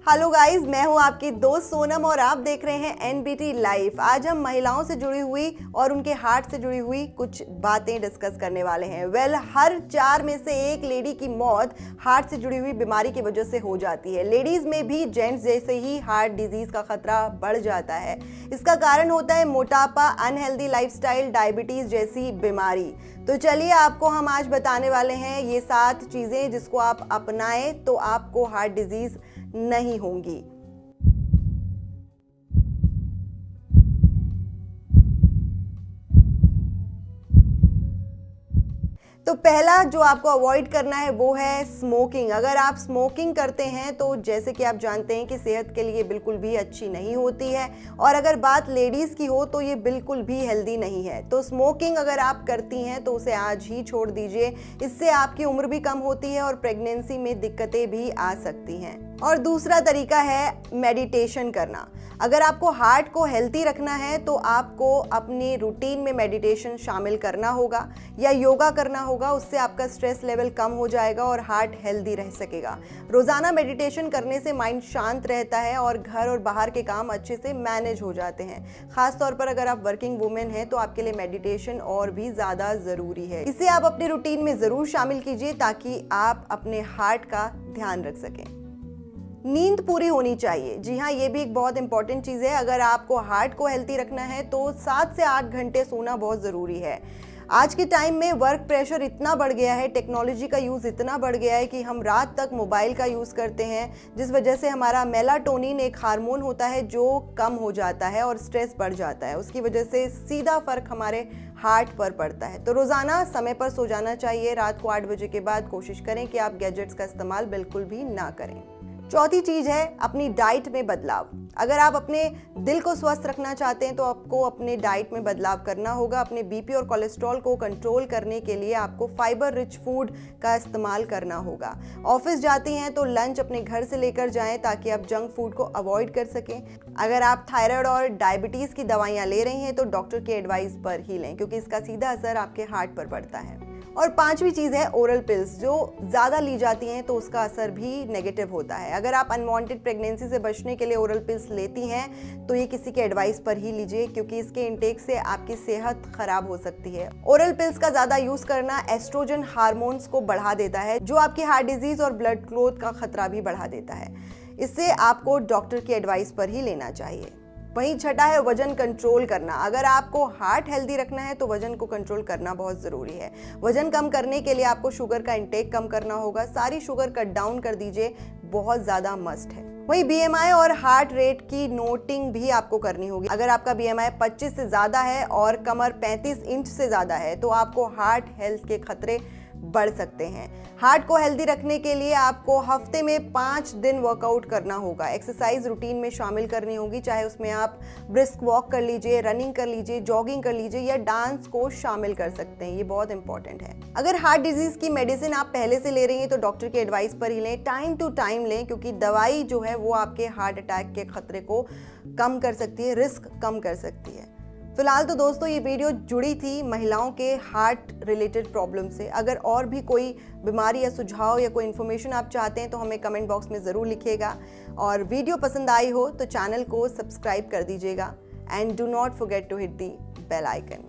Hello guys, मैं हूं आपकी दोस्त सोनम और आप देख रहे हैं एनबीटी लाइव। आज हम महिलाओं से जुड़ी हुई और उनके हार्ट से जुड़ी हुई कुछ बातें डिस्कस करने वाले हैं। हर 4 में से एक लेडी की मौत हार्ट से जुड़ी हुई बीमारी की वजह से हो जाती है। लेडीज में भी जेंट्स जैसे ही हार्ट डिजीज का खतरा बढ़ जाता है। इसका कारण होता है मोटापा, अनहेल्दी लाइफस्टाइल, डायबिटीज जैसी बीमारी। तो चलिए आपको हम आज बताने वाले हैं ये 7 चीजें जिसको आप अपनाएं तो आपको हार्ट डिजीज नहीं होंगी। तो पहला जो आपको अवॉइड करना है वो है स्मोकिंग। अगर आप स्मोकिंग करते हैं तो जैसे कि आप जानते हैं कि सेहत के लिए बिल्कुल भी अच्छी नहीं होती है, और अगर बात लेडीज़ की हो तो ये बिल्कुल भी हेल्दी नहीं है। तो स्मोकिंग अगर आप करती हैं तो उसे आज ही छोड़ दीजिए। इससे आपकी उम्र भी कम होती है और प्रेगनेंसी में दिक्कतें भी आ सकती हैं। और दूसरा तरीका है मेडिटेशन करना। अगर आपको हार्ट को हेल्दी रखना है तो आपको अपनी रूटीन में मेडिटेशन शामिल करना होगा या योगा करना होगा। उससे आपका स्ट्रेस लेवल कम हो जाएगा और हार्ट हेल्दी रह सकेगा। रोज़ाना मेडिटेशन करने से माइंड शांत रहता है और घर और बाहर के काम अच्छे से मैनेज हो जाते हैं। खास तौर पर अगर आप वर्किंग वुमेन हैं तो आपके लिए मेडिटेशन और भी ज़्यादा ज़रूरी है। इसे आप अपने रूटीन में ज़रूर शामिल कीजिए ताकि आप अपने हार्ट का ध्यान रख सकें। नींद पूरी होनी चाहिए। जी हाँ, ये भी एक बहुत इंपॉर्टेंट चीज़ है। अगर आपको हार्ट को हेल्दी रखना है तो 7 से 8 घंटे सोना बहुत ज़रूरी है। आज के टाइम में वर्क प्रेशर इतना बढ़ गया है, टेक्नोलॉजी का यूज़ इतना बढ़ गया है कि हम रात तक मोबाइल का यूज़ करते हैं, जिस वजह से हमारा मेलाटोनिन एक हार्मोन होता है जो कम हो जाता है और स्ट्रेस बढ़ जाता है। उसकी वजह से सीधा फ़र्क हमारे हार्ट पर पड़ता है। तो रोज़ाना समय पर सो जाना चाहिए। रात को 8 बजे के बाद कोशिश करें कि आप गैजेट्स का इस्तेमाल बिल्कुल भी ना करें। चौथी चीज़ है अपनी डाइट में बदलाव। अगर आप अपने दिल को स्वस्थ रखना चाहते हैं तो आपको अपने डाइट में बदलाव करना होगा। अपने बीपी और कोलेस्ट्रॉल को कंट्रोल करने के लिए आपको फाइबर रिच फूड का इस्तेमाल करना होगा। ऑफिस जाती हैं तो लंच अपने घर से लेकर जाएं ताकि आप जंक फूड को अवॉइड कर सकें। अगर आप थायराइड और डायबिटीज़ की दवाइयाँ ले रही हैं तो डॉक्टर की एडवाइस पर ही लें, क्योंकि इसका सीधा असर आपके हार्ट पर पड़ता है। और 5वीं चीज़ है ओरल पिल्स। जो ज़्यादा ली जाती हैं तो उसका असर भी नेगेटिव होता है। अगर आप अनवांटेड प्रेगनेंसी से बचने के लिए ओरल पिल्स लेती हैं तो ये किसी के एडवाइस पर ही लीजिए, क्योंकि इसके इंटेक से आपकी सेहत खराब हो सकती है। ओरल पिल्स का ज़्यादा यूज़ करना एस्ट्रोजन हार्मोन्स को बढ़ा देता है, जो आपकी हार्ट डिजीज़ और ब्लड क्लॉट का खतरा भी बढ़ा देता है। इससे आपको डॉक्टर की एडवाइस पर ही लेना चाहिए। वहीं छठा है वजन कंट्रोल करना। अगर आपको हार्ट हेल्दी रखना है तो वजन को कंट्रोल करना बहुत ज़रूरी है। वजन कम करने के लिए आपको शुगर का इंटेक कम करना होगा। सारी शुगर कट डाउन कर दीजिए, बहुत ज़्यादा मस्ट है। वहीं बीएमआई और हार्ट रेट की नोटिंग भी आपको करनी होगी। अगर आपका बीएमआई 25 से ज़्यादा है और कमर 35 इंच से ज़्यादा है तो आपको हार्ट हेल्थ के खतरे बढ़ सकते हैं। हार्ट को हेल्दी रखने के लिए आपको हफ्ते में 5 दिन वर्कआउट करना होगा। एक्सरसाइज रूटीन में शामिल करनी होगी, चाहे उसमें आप ब्रिस्क वॉक कर लीजिए, रनिंग कर लीजिए, जॉगिंग कर लीजिए या डांस को शामिल कर सकते हैं। ये बहुत इंपॉर्टेंट है। अगर हार्ट डिजीज की मेडिसिन आप पहले से ले रही हैं तो डॉक्टर की एडवाइस पर ही लें। टाइम टू टाइम लें, क्योंकि दवाई जो है वो आपके हार्ट अटैक के खतरे को कम कर सकती है, रिस्क कम कर सकती है। फिलहाल तो दोस्तों ये वीडियो जुड़ी थी महिलाओं के हार्ट रिलेटेड प्रॉब्लम से। अगर और भी कोई बीमारी या सुझाव या कोई इन्फॉर्मेशन आप चाहते हैं तो हमें कमेंट बॉक्स में ज़रूर लिखिएगा। और वीडियो पसंद आई हो तो चैनल को सब्सक्राइब कर दीजिएगा and do not forget to hit the bell icon.